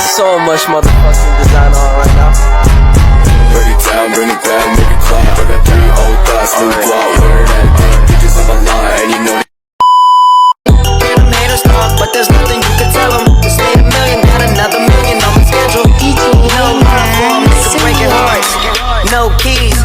got so much motherfucking design on right now. Bring it down, make it clap. I got 3 old thoughts, new guap, wearing that thing. Bitches on my line, and you know haters talk, but there's nothing you can tell them. Just made $1 million, got another million on my schedule. No platform, nigga breaking hearts. No keys,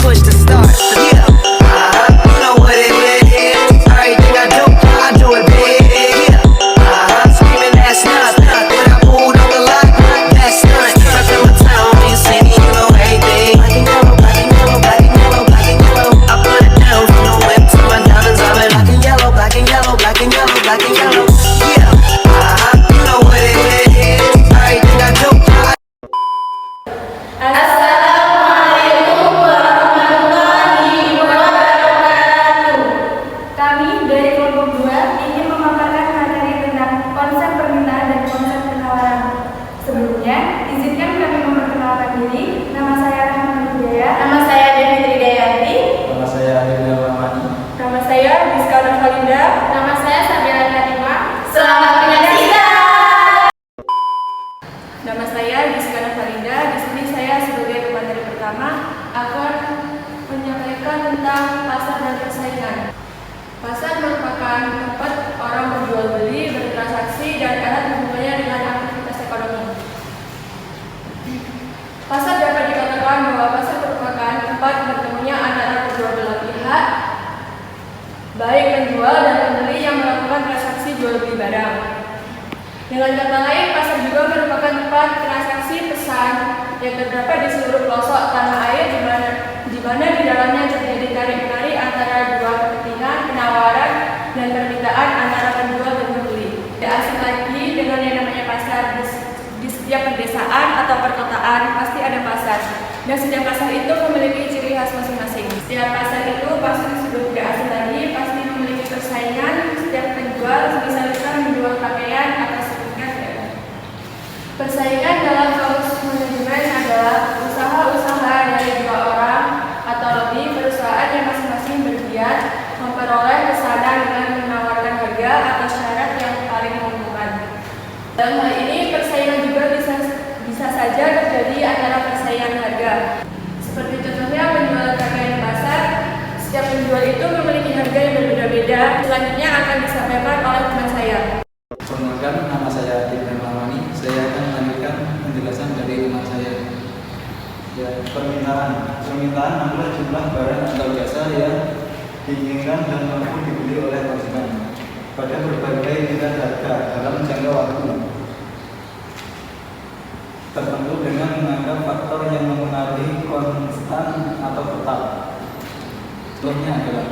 push the start. Yeah, you know what it is. Everything I do it big. Yeah, screaming that's not. When I moved on the lot, that's not. Trapped in my town, ain't seen you know everything. Black and yellow, black and yellow, black and yellow, black and yellow. I put it down from the whip to my diamonds. I've been black and yellow, black and yellow, black and yellow, black and yellow. Yeah, you know what it is. Everything I do. Assalamualaikum warahmatullahi wabarakatuh. Kami dari kelompok 2 ingin memaparkan materi tentang konsep permintaan dan konsep penawaran. Sebelumnya, izinkan kami memperkenalkan diri. Nama saya Rahman Hidayah. Nama saya Devi Tridayanti. Nama saya Adil Rahmani. Nama saya Rizka Nurhalinda. Nama saya Sabila Karimah. Selamat menyaksikan. Nama saya Rizka Nurhalinda. Di sini saya sebagai pemateri pertama akan menyampaikan tentang pasar dan persaingan. Pasar merupakan tempat orang berjual beli, bertransaksi, dan erat hubungannya dengan aktivitas ekonomi. Pasar dapat dikatakan bahwa pasar merupakan tempat bertemunya antara kedua belah pihak, baik penjual dan pembeli yang melakukan transaksi jual beli barang. Dengan kata lain, pasar juga merupakan tempat transaksi pesan yang terdapat di seluruh pelosok tanah air di mana di dalamnya terjadi tarik-menarik antara dua kepentingan, penawaran dan permintaan antara penjual dan pembeli. Tidak asing lagi dengan yang namanya pasar. Di setiap pedesaan atau perkotaan pasti ada pasar, dan setiap pasar itu memiliki ciri khas masing-masing. Setiap pasar itu pasti sudah tidak asing lagi, pasti memiliki persaingan. Setiap penjual bisa menjual pakaian atau persaingan dalam kamus manajemen adalah usaha-usaha dari 2 orang atau lebih perusahaan yang masing-masing bergiat memperoleh pesanan dengan menawarkan harga atau syarat yang paling menguntungkan. Dalam hal ini, persaingan juga bisa saja terjadi antara persaingan harga. Seperti contohnya penjualan pakaian di pasar, setiap penjual itu memiliki harga yang berbeda-beda. Selanjutnya akan disampaikan oleh teman saya. Perkenalkan, nama saya Adil Rahmani. Saya akan melanjutkan penjelasan dari teman saya. Ya, permintaan adalah jumlah barang atau jasa yang diinginkan dan mampu dibeli oleh konsumen pada berbagai tingkat harga dalam jangka waktu tertentu dengan menganggap faktor yang mempengaruhi konstan atau tetap. Contohnya adalah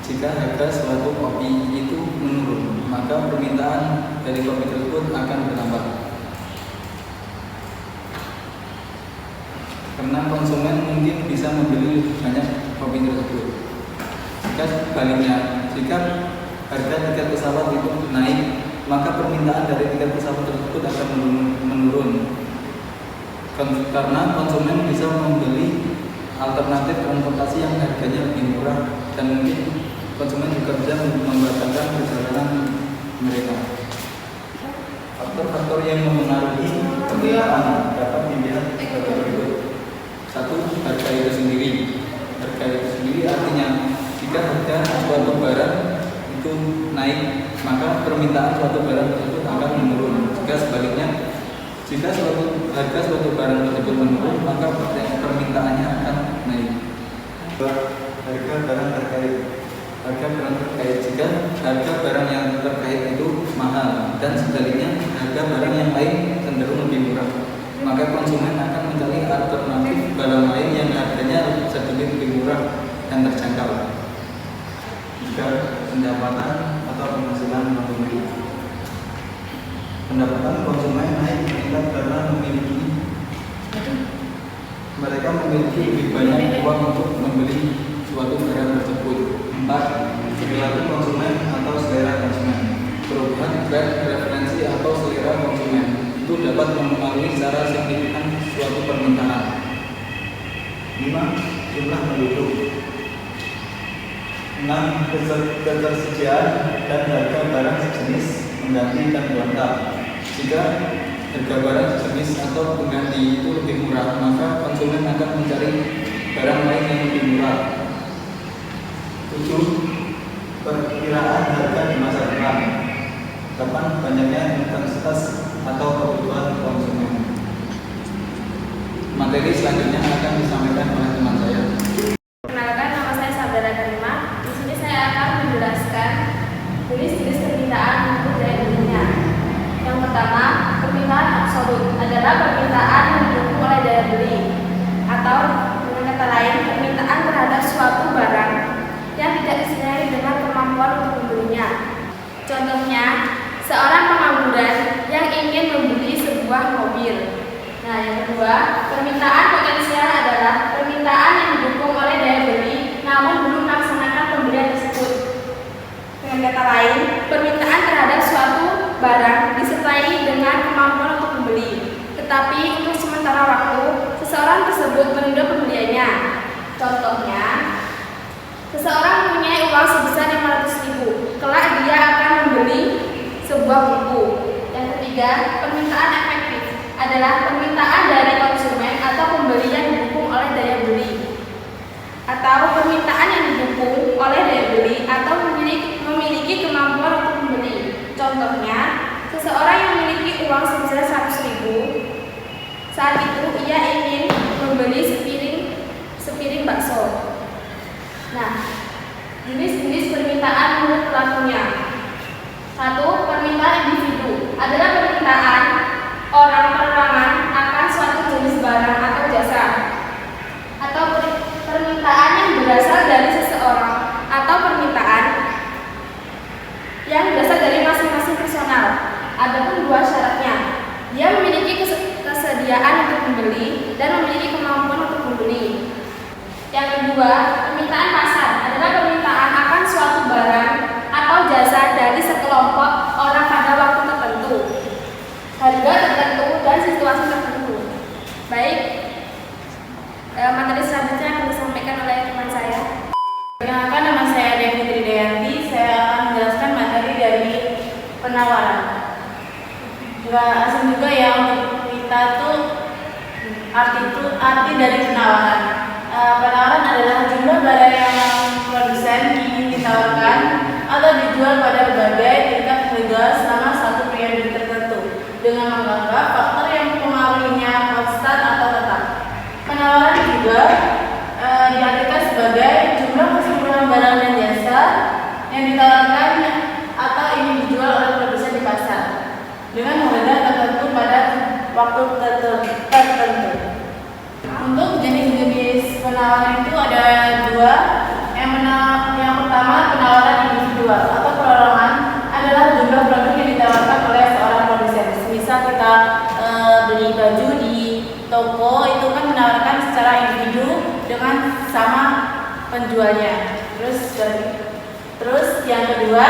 jika harga suatu kopi itu menurun, maka permintaan dari kopi tersebut akan bertambah. Karena konsumen mungkin bisa membeli lebih banyak kopi tersebut. Jika sebaliknya, jika harga tiket pesawat itu naik, maka permintaan dari tiket pesawat tersebut akan menurun. Karena konsumen bisa membeli alternatif transportasi yang harganya lebih murah, dan mungkin konsumen juga bisa membatalkan perjalanan mereka. Faktor-faktor yang mempengaruhi permintaan dapat dilihat sebagai berikut. 1. Harga itu sendiri. Harga itu sendiri artinya jika harga suatu barang itu naik, maka permintaan suatu barang tersebut akan menurun. Jika sebaliknya, jika harga suatu barang tersebut menurun, maka permintaannya akan naik. Harga barang terkait. Harga barang terkait, jika harga barang yang terkait itu mahal dan sebaliknya harga barang yang lain cenderung lebih murah, maka konsumen akan mencari alternatif barang lain yang harganya sedikit lebih murah dan terjangkau. Jika pendapatan atau penghasilan konsumen, pendapatan konsumen naik meningkat karena mereka memiliki lebih banyak uang untuk membeli suatu barang tersebut. 4. Perilaku konsumen atau selera konsumen. Perubahan tren preferensi atau selera konsumen itu dapat mempengaruhi secara signifikan suatu permintaan. 5. Jumlah penduduk. 6. Ketersediaan dan harga barang sejenis mengganti dan berlengkap. Jika harga barang sejenis atau pengganti itu lebih murah, maka konsumen akan mencari barang lain yang lebih murah. 7. Perkiraan harga di masa depan. 8. Banyaknya intensitas atau kebutuhan konsumen. Materi selanjutnya akan disampaikan oleh teman saya. Perkenalkan, nama saya Saudara Karima. Di sini saya akan menjelaskan jenis-jenis permintaan untuk daya belinya. Yang pertama, permintaan absolut adalah permintaan yang didukung oleh daya beli, atau dengan kata lain, permintaan terhadap suatu barang yang tidak disertai dengan kemampuan untuk membelinya. Contohnya, seorang pengangguran yang ingin membeli sebuah mobil. Nah, yang kedua, permintaan potensial adalah permintaan yang didukung oleh daya beli namun belum melaksanakan pembelian tersebut. Dengan kata lain, permintaan terhadap suatu barang disertai dengan kemampuan untuk membeli, tetapi untuk sementara waktu seseorang tersebut menunda pembeliannya. Contohnya, seseorang mempunyai uang sebesar 500.000, kelak dia akan membeli sebuah buku. Yang ketiga, permintaan efektif adalah permintaan dari konsumen atau pembeli yang didukung oleh daya beli, atau permintaan yang didukung oleh daya beli atau memiliki kemampuan untuk membeli. Contohnya, seseorang yang memiliki uang sebesar 100.000, saat itu ia ingin membeli sepiring bakso. Nah, jenis-jenis permintaan menurut pelakunya. 1. Permintaan individu adalah permintaan orang perorangan akan suatu jenis barang atau jasa, atau permintaan yang berasal dari seseorang, atau permintaan yang berasal dari masing-masing personal. Adapun dua syaratnya, dia memiliki kesediaan untuk membeli dan memiliki kemampuan untuk membeli. Yang kedua, permintaan pasar adalah permintaan akan suatu barang atau jasa dari sekelompok orang pada waktu tertentu, harga tertentu, dan situasi tertentu. Baik, materi selanjutnya akan disampaikan oleh teman saya. Perkenalkan, nama saya Devi Tridayanti. Saya akan menjelaskan materi dari penawaran. Juga asing juga ya untuk kita tuh arti dari penawaran. Penawaran adalah jumlah barang yang produsen ingin ditawarkan atau dijual pada berbagai tingkat harga selama satu periode tertentu dengan menganggap faktor yang mempengaruhinya konstan atau tetap. Penawaran juga diartikan sebagai jumlah keseluruhan barang dan jasa yang ditawarkan atau ingin dijual oleh produsen di pasar dengan harga tertentu pada waktu tertentu. Untuk jenis-jenis penawaran itu ada dua. Yang pertama, penawaran individual atau perorangan adalah jumlah produk yang ditawarkan oleh seorang produsen. Misal kita beli baju di toko, itu kan menawarkan secara individu dengan sama penjualnya. Terus yang kedua,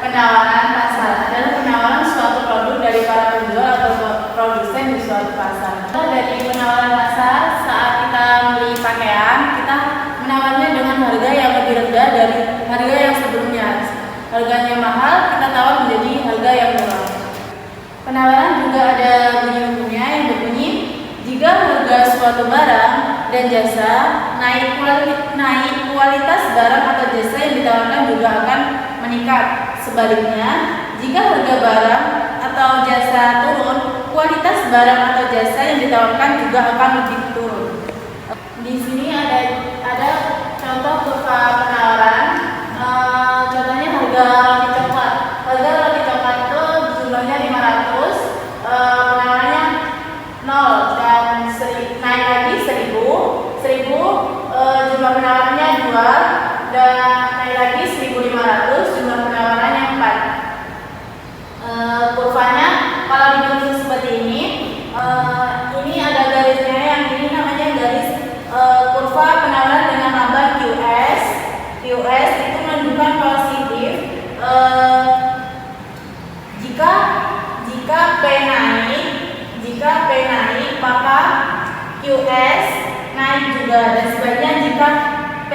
penawaran pasar adalah penawaran suatu produk dari para penjual atau produsen di suatu pasar. Dari penawaran pasar, saat kita beli pakaian, kita menawarnya dengan harga yang lebih rendah dari harga yang sebelumnya. Harganya mahal, kita tawar menjadi harga yang murah. Penawaran juga ada bunyi hukumnya yang berbunyi, jika harga suatu barang dan jasa naik kualitas barang atau jasa yang ditawarkan juga akan meningkat. Sebaliknya, jika harga barang atau jasa turun, kualitas barang atau jasa yang ditawarkan juga akan lebih turun. Di sini ada contoh kurva penawaran. Contohnya harga roti coklat. Harga roti coklat itu jumlahnya 500, penawarannya 0 dan naik lagi 1000, jumlah penawarannya 2 dan naik lagi 1500, jumlah penawarannya 4. Kurvanya kalau dibentuk seperti ini ada garisnya, yang ini namanya garis kurva penawaran dengan lambang QS. QS itu menunjukkan positif jika P naik maka QS naik juga, dan sebaliknya jika P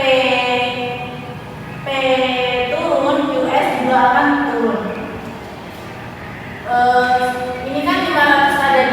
turun, QS juga akan turun. Ini kan 500 ada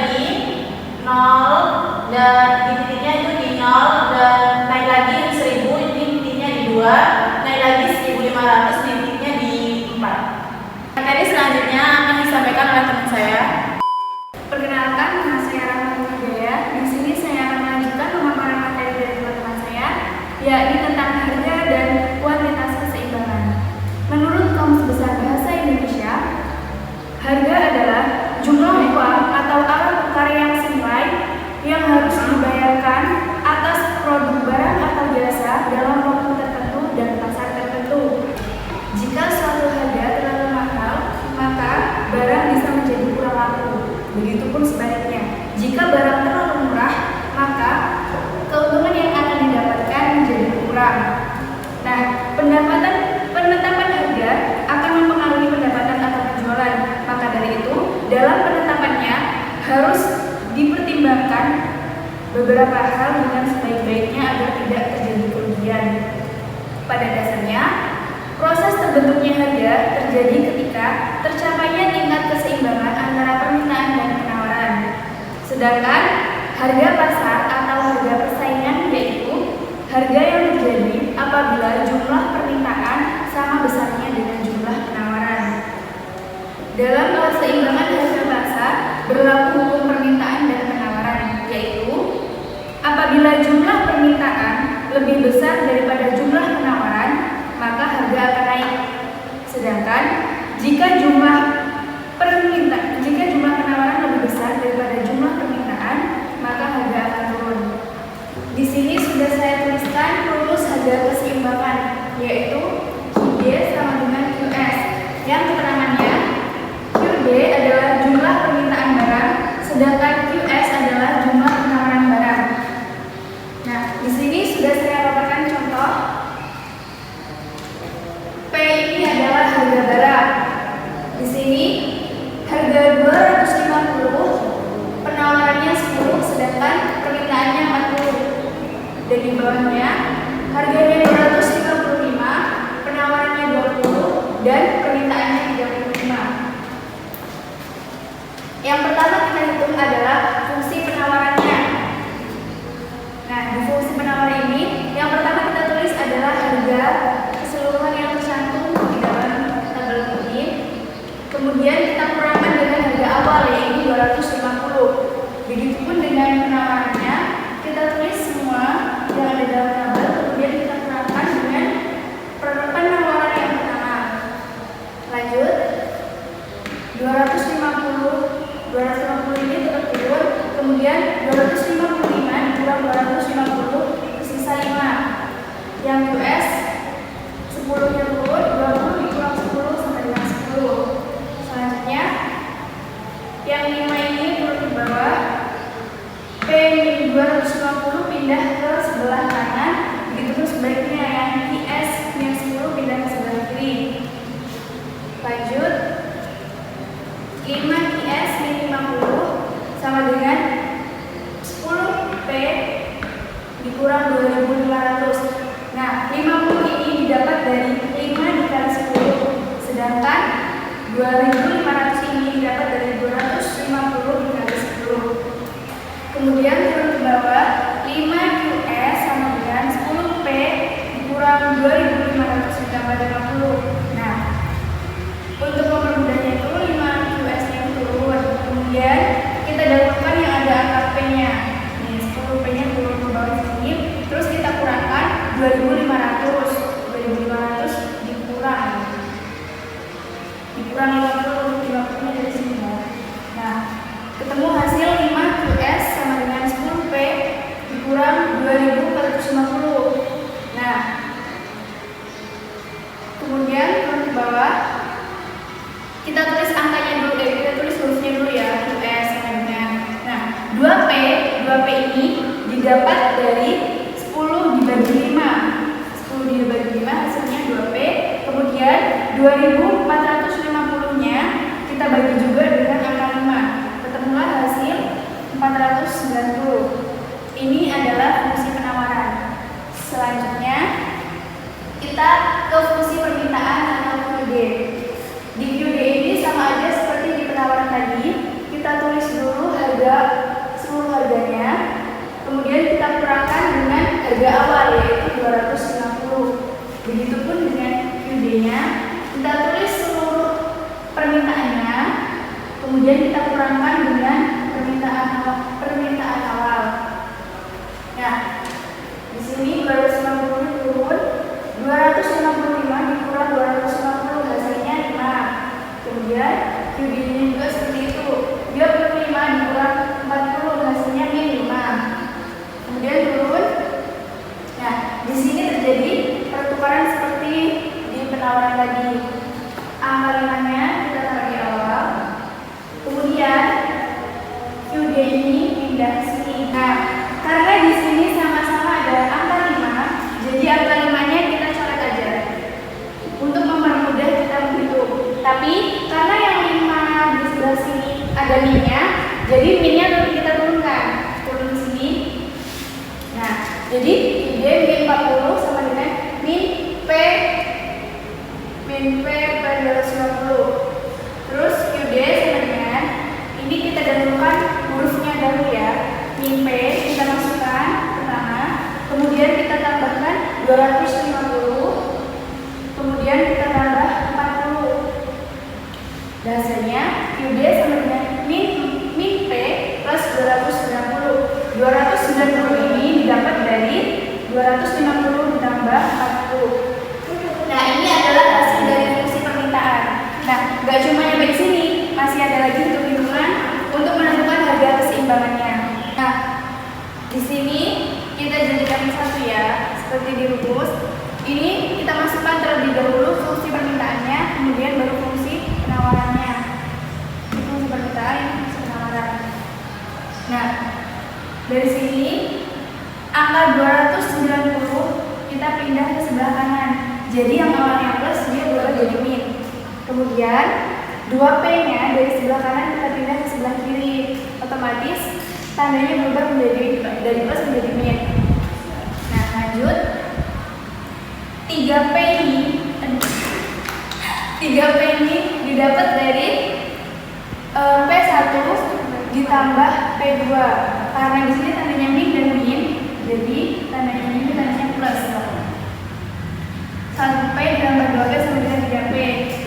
beberapa hal dengan sebaik-baiknya agar tidak terjadi kerugian. Pada dasarnya, proses terbentuknya harga terjadi ketika tercapainya tingkat keseimbangan antara permintaan dan penawaran. Sedangkan harga pasar atau harga persaingan yaitu harga yang terjadi apabila jumlah permintaan sama besarnya dengan jumlah penawaran. Dalam keseimbangan harga pasar berlaku hukum permintaan dan penawaran, yaitu apabila jumlah permintaan lebih besar daripada jumlah penawaran, maka harga akan naik. Sedangkan jika jumlah penawaran lebih besar daripada jumlah permintaan, maka harga akan turun. Di sini sudah saya tuliskan rumus harga keseimbangan, yaitu QD sama dengan QS, yang keterangannya QD adalah jumlah permintaan barang, sedangkan QS adalah jumlah penawaran barang. Nah, di sini sudah saya paparkan contoh. P ini adalah harga barang. Di sini harga 250, penawarannya 10, sedangkan permintaannya 40. Dan di bawahnya harganya 255, penawarannya 20 dan permintaannya 35. Yang pertama kita hitung adalah fungsi penawarannya. Nah, di fungsi penawaran ini yang pertama kita tulis adalah harga keseluruhan yang tercantum di dalam tabel ini. Kemudian kita kurangkan dengan harga awal yaitu 250. Begitupun dengan penawarannya, kita tulis semua yang ada dalam tabel, kemudian kita kurangkan dengan penawaran yang pertama. Lanjut, 250 ini tetap turun, kemudian 255 dikurang 250 tersisa 5. Yang US 10 nya turun, 20 dikurang 10 sampai dengan 10. Selanjutnya yang 5 ini turun ke bawah. P 250 pindah ke sebelah kanan, begitu pun sebaliknya yang IS 10 pindah ke sebelah kiri. Lanjut, 5 IS 50 sama dengan 10 P dikurang 2500. Nah, 50 ini didapat dari 5 dikali 10, sedangkan 2500 ini didapat dari 250 dikali 10. Kemudian turun ke bawah, 5 QS sama dengan 10 P dikurang 2500 ditambah 50. Nah, untuk mempermudahnya itu 5 QS nya turun. Kemudian kita dapatkan yang ada angka P-nya. Nih, 10 P-nya turun ke bawah sini. Terus kita kurangkan 2500. 2500 dikurang 50 dari sini. Nah, ketemu hasil 5 QS sama dengan 10 P dikurang 2450. Nah, kemudian turun ke bawah, kita tulis angkanya dulu, kita tulis hurufnya dulu ya, QS sama dengan. Nah, 2P ini didapat dari 10 dibagi 5. 10 dibagi 5 hasilnya 2P. Kemudian 2450-nya kita bagi juga dengan angka 5. Ketemulah hasil 490. Ini adalah fungsi penawaran. Selanjutnya kita ke fungsi permintaan atau QD. Di QD ini sama aja seperti di penawaran tadi. Kita tulis dulu seluruh harganya. Kemudian kita kurangkan dengan harga awal yaitu 250. Begitupun dengan QD-nya, kita tulis seluruh permintaannya. Kemudian kita kurangkan dengan permintaan awal. Nah, di sini 250 turun, 255 dikurang 250 hasilnya 5. Kemudian QD-nya juga seperti itu. 25 dikurang 40 hasilnya min 5. Kemudian turun. Nah, di sini terjadi pertukaran seperti di penawaran tadi. Angka 5-nya kita taruh di awal. Kemudian QD ini pindah ke sini. Nah, karena di sini sama-sama ada angka 5, jadi angka 5-nya kita coret aja untuk mempermudah kita menghitung. Tapi karena yang 5 di sebelah sini ada min-nya, jadi min-nya kita turunkan. Turun ke sini. Jadi QD min 40 sama dengan min P per 250. Terus QD sama dengan, ini kita dahulukan hurufnya dahulu ya. Min P kita masukkan pertama, kemudian kita tambahkan 250, kemudian kita tambah 40. Hasilnya QD sama dengan min P plus 290. 290 ini didapat dari 250 ditambah 40. Nah, ini adalah hasil dari fungsi permintaan. Nah, nggak cuma sampai di sini, masih ada lagi hitung-hitungan untuk menentukan harga keseimbangannya. Nah, di sini kita jadikan satu ya, seperti di rumus. Ini kita masukkan terlebih dahulu fungsi permintaannya, kemudian baru fungsi penawarannya. Ini fungsi permintaan, ini fungsi penawaran. Nah, dari sini angka 290 kita pindah ke sebelah kanan. Jadi yang awalnya plus dia berubah jadi min. Kemudian 2P-nya dari sebelah kanan kita pindah ke sebelah kiri. Otomatis tandanya berubah menjadi dari plus menjadi min. Nah, lanjut. 3P ini didapat dari P1 ditambah P2. Karena di sini tandanya min dan min, jadi tandanya min dan tandanya plus. 1P ditambah 2P sama dengan 3P.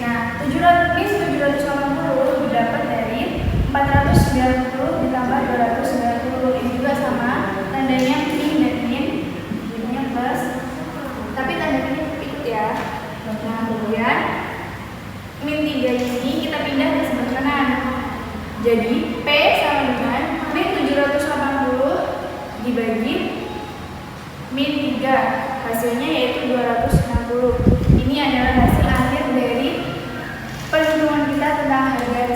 Nah, 780 didapat dari 490 ditambah 290. Ini juga sama, tandanya min dan min, jadinya plus. Tapi tanda ini ikut ya. Nah, kemudian min 3 ini kita pindah ke sebelah kanan. Jadi P sama dengan min 780 dibagi min 3. Hasilnya yaitu 260. Ini adalah hasil akhir dari perhitungan kita tentang harga